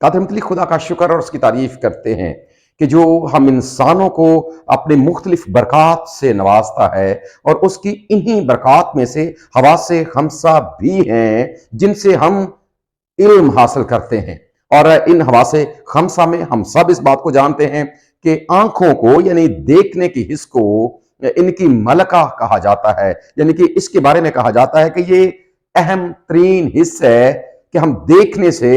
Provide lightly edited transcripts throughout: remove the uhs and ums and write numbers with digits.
कादिर मतली खुदा का शुक्र और उसकी तारीफ करते हैं कि जो हम इंसानों को अपने मुख्तलिफ बरक़ात से नवाजता है, और उसकी इन्हीं बरक़ात में से हवासे खमसा भी हैं जिनसे हम इल्म हासिल करते हैं। और इन हवासे खमसा में हम सब इस बात को जानते हैं कि आंखों को यानी देखने की हिस्स को इनकी मलका कहा जाता है, यानी कि इसके बारे में कहा जाता है कि ये अहम तरीन हिस्सा है कि हम देखने से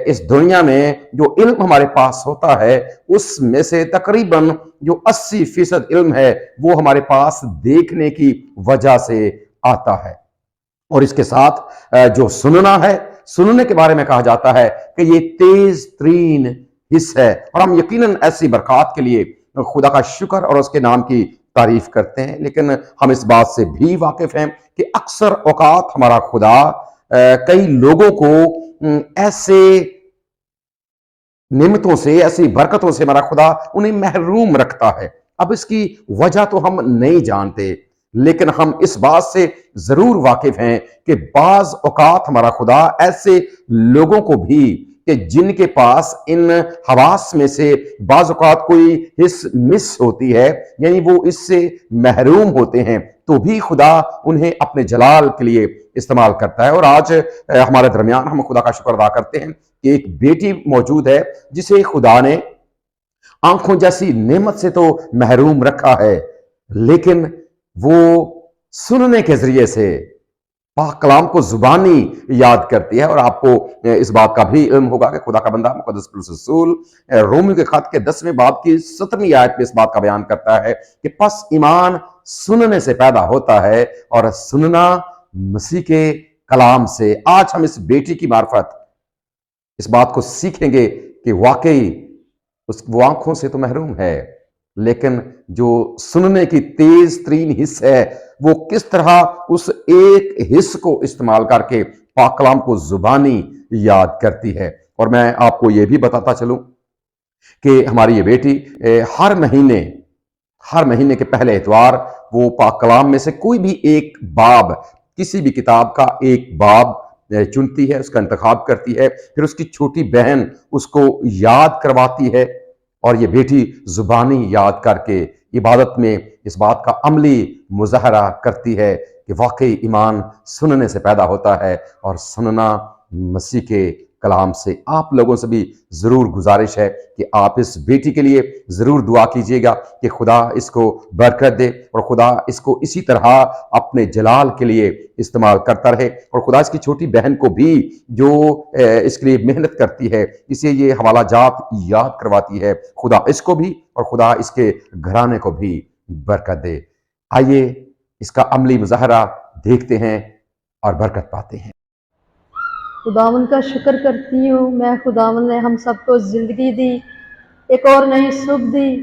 इस दुनिया में जो इल्म हमारे पास होता है उसमें से तकरीबन जो 80% इल्म है वो हमारे पास देखने की वजह से आता है। और इसके साथ जो सुनना है, सुनने के बारे में कहा जाता है कि ये तेज तरीन हिस्सा है, और हम यकीनन ऐसी बरकत के लिए खुदा का शुक्र और उसके नाम की तारीफ करते हैं। लेकिन हम इस बात से भी वाकिफ हैं कि अक्सर औकात हमारा खुदा कई लोगों को ऐसे नेमतों से, ऐसी बरकतों से हमारा खुदा उन्हें महरूम रखता है। अब इसकी वजह तो हम नहीं जानते, लेकिन हम इस बात से जरूर वाकिफ हैं कि बाज औकात हमारा खुदा ऐसे लोगों को भी कि जिनके पास इन हवास में से बाज औकात कोई हिस्स मिस होती है, यानी वो इससे महरूम होते हैं, तो भी खुदा उन्हें अपने जलाल के लिए इस्तेमाल करता है। और आज हमारे दरमियान हम खुदा का शुक्र अदा करते हैं कि एक बेटी मौजूद है जिसे खुदा ने आंखों जैसी नेमत से तो महरूम रखा है, लेकिन वो सुनने के जरिए से पाक कलाम को जुबानी याद करती है। और आपको इस बात का भी इल्म होगा कि खुदा का बंदा मुकद्दस पौलुस रसूल रोमियो के खत के 10वें बाब की 17वीं आयत में इस बात का बयान करता है कि पस ईमान सुनने से पैदा होता है और सुनना मसीह के कलाम से। आज हम इस बेटी की मार्फत इस बात को सीखेंगे कि वाकई वो आंखों से तो महरूम है, लेकिन जो सुनने की तेज तरीन हिस्स है वो किस तरह उस एक हिस्स को इस्तेमाल करके पाक कलाम को जुबानी याद करती है। और मैं आपको ये भी बताता चलूं कि हमारी ये बेटी हर महीने के पहले इतवार वो पाक कलाम में से कोई भी एक बाब, किसी भी किताब का एक बाब चुनती है, उसका इंतखाब करती है, फिर उसकी छोटी बहन उसको याद करवाती है, और ये बेटी जुबानी याद करके इबादत में इस बात का अमली मुजाहरा करती है कि वाकई ईमान सुनने से पैदा होता है और सुनना मसीह के कलाम से। आप लोगों से भी जरूर गुजारिश है कि आप इस बेटी के लिए जरूर दुआ कीजिएगा कि खुदा इसको बरकत दे और खुदा इसको इसी तरह अपने जलाल के लिए इस्तेमाल करता रहे, और खुदा इसकी छोटी बहन को भी जो इसके लिए मेहनत करती है, इसे ये हवाला जात याद करवाती है, खुदा इसको भी और खुदा इसके घराने को भी बरकत दे। आइए इसका अमली मुजाहरा देखते हैं और बरकत पाते हैं। खुदावन का शुक्र करती हूँ मैं, खुदावन ने हम सबको ज़िंदगी दी, एक और नई सुबह दी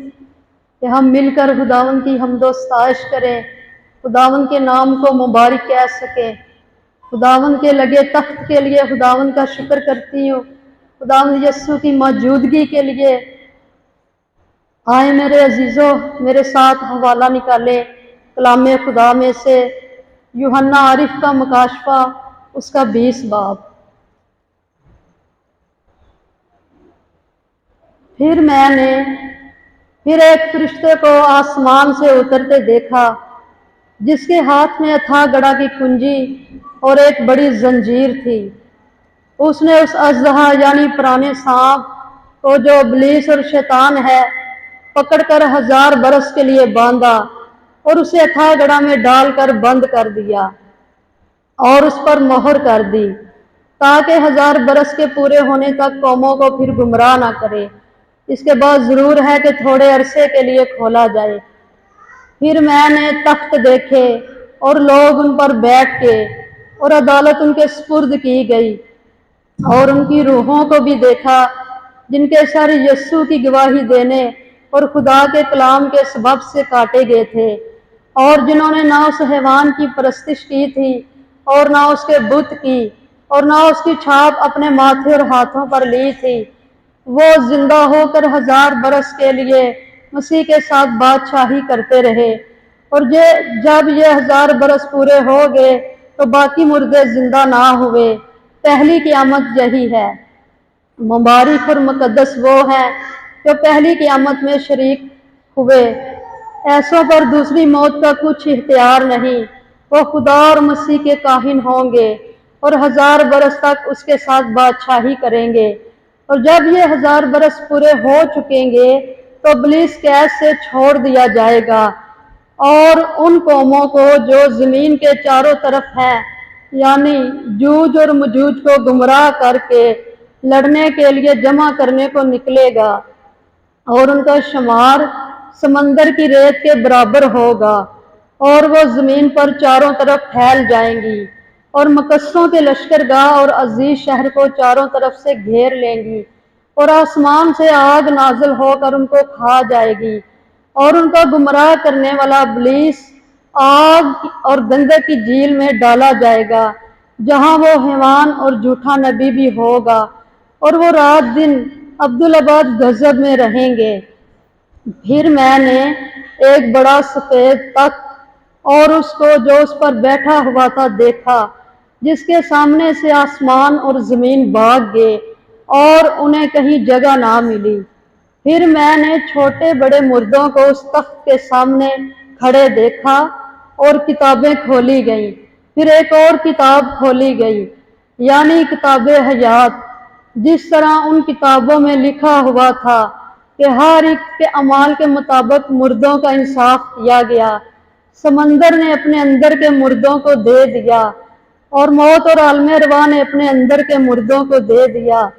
कि हम मिलकर खुदावन की हमदो सताइश करें, खुदावन के नाम को मुबारक कह सकें। खुदावन के लगे तख्त के लिए खुदावन का शुक्र करती हूँ, खुदावन यस्सु की मौजूदगी के लिए। आए मेरे अजीज़ों, मेरे साथ हवाला निकाले कलाम खुदा में से यूहन्ना आरिफ का मुकाशफा, उसका 20 बाब। फिर मैंने एक फरिश्ते को आसमान से उतरते देखा, जिसके हाथ में अथाह गड़ा की कुंजी और एक बड़ी जंजीर थी। उसने उस अजहा यानी पुराने सांप को जो इब्लीस और शैतान है पकड़कर 1000 बरस के लिए बांधा और उसे अथाह गड़ा में डालकर बंद कर दिया और उस पर मोहर कर दी, ताकि 1000 बरस के पूरे होने तक कौमों को फिर गुमराह ना करे। इसके बाद जरूर है कि थोड़े अरसे के लिए खोला जाए। फिर मैंने तख्त देखे और लोग उन पर बैठ के, और अदालत उनके सुपुर्द की गई, और उनकी रूहों को भी देखा जिनके सर यस्सु की गवाही देने और खुदा के कलाम के सबब से काटे गए थे, और जिन्होंने ना उस हैवान की परस्तिश की थी और ना उसके बुत की और ना उसकी छाप अपने माथे और हाथों पर ली थी। वो जिंदा होकर 1000 बरस के लिए मसीह के साथ बादशाही करते रहे, और जब ये 1000 बरस पूरे हो गए तो बाकी मुर्दे जिंदा ना हुए। पहली क़यामत यही है। मुबारक और मुकद्दस वो हैं जो पहली क़यामत में शरीक हुए। ऐसों पर दूसरी मौत का कुछ इख्तियार नहीं। वो खुदा और मसीह के काहिन होंगे और 1000 बरस तक उसके साथ बादशाही करेंगे। और जब ये 1000 बरस पूरे हो चुकेंगे तो इब्लीस कैद से छोड़ दिया जाएगा और उन कौमों को जो ज़मीन के चारों तरफ हैं, यानी जूज और मजूज को गुमराह करके लड़ने के लिए जमा करने को निकलेगा, और उनका शुमार समंदर की रेत के बराबर होगा, और वो ज़मीन पर चारों तरफ फैल जाएंगी और मकस्सों के लश्करगाह और अजीज शहर को चारों तरफ से घेर लेंगी, और आसमान से आग नाजिल होकर उनको खा जाएगी, और उनका गुमराह करने वाला इब्लीस आग और गंधक की झील में डाला जाएगा, जहां वो हैवान और झूठा नबी भी होगा, और वो रात दिन अब्दुल-अबाद गजब में रहेंगे। फिर मैंने एक बड़ा सफेद तख्त और उसको जो उस पर बैठा हुआ था देखा, जिसके सामने से आसमान और ज़मीन भाग गए और उन्हें कहीं जगह ना मिली। फिर मैंने छोटे बड़े मुर्दों को उस तख्त के सामने खड़े देखा और किताबें खोली गईं। फिर एक और किताब खोली गई, यानी किताबे हयात। जिस तरह उन किताबों में लिखा हुआ था कि हर एक के अमाल के मुताबिक मुर्दों का इंसाफ किया गया। समंदर ने अपने अंदर के मुर्दों को दे दिया और मौत और आलम अरवाह ने अपने अंदर के मुर्दों को दे दिया,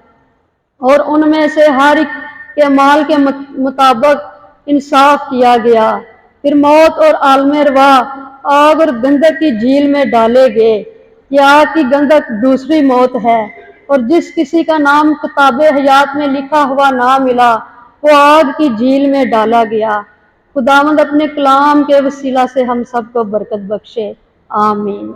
और उनमें से हर एक के माल के मुताबिक इंसाफ किया गया। फिर मौत और आलम अरवाह आग और गंधक की झील में डाले गए। यह आग की गंधक दूसरी मौत है, और जिस किसी का नाम किताबे हयात में लिखा हुआ ना मिला, वो आग की झील में डाला गया। खुदावंद अपने कलाम के वसीला से हम सबको बरकत बख्शे। आमीन।